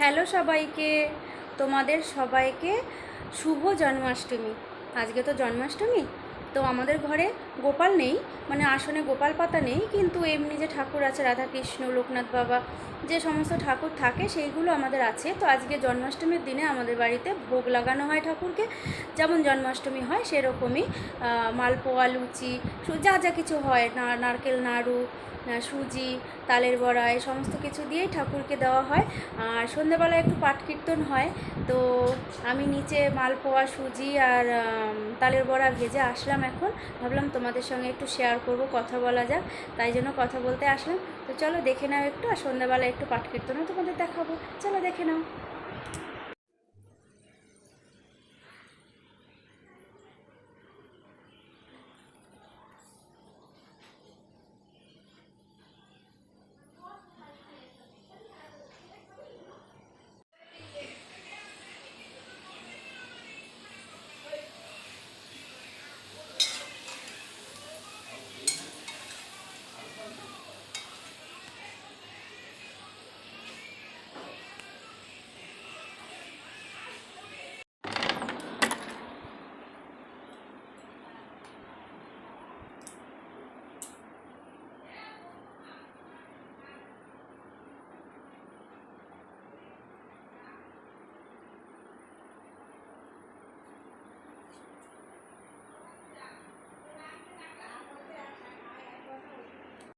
Hello সবাইকে, তোমাদের সবাইকে শুভ জন্মাষ্টমী। আজকে তো জন্মাষ্টমী, তো আমাদের ঘরে গোপাল নেই, মানে আসনে গোপাল পাতা নেই, কিন্তু এমনি যে ঠাকুর আছে রাধাকৃষ্ণ, লোকনাথ বাবা, যে সমস্ত ঠাকুর থাকে সেইগুলো আমাদের আছে। তো আজকে জন্মাষ্টমীর দিনে আমাদের বাড়িতে ভোগ লাগানো হয় ঠাকুরকে, যেমন জন্মাষ্টমী হয় সেরকমই মালপোয়া, লুচি, যা যা কিছু হয়, নারকেল নাড়ু, সুজি, তালের বড়া, এই সমস্ত কিছু দিয়েই ঠাকুরকে দেওয়া হয়। আর সন্ধ্যেবেলায় একটু পাঠ কীর্তন হয়। তো আমি নিচে মালপোয়া, সুজি আর তালের বড়া ভেজে আসলাম। এখন ভাবলাম তোমাদের সঙ্গে একটু শেয়ার করব, কথা বলা যাক, তাই জন্য কথা বলতে আসলাম। তো চলো দেখে নাও একটু, আর সন্ধ্যাবেলায় একটু পাঠ কীর্তনও তোমাদের দেখাবো, চলো দেখে নাও।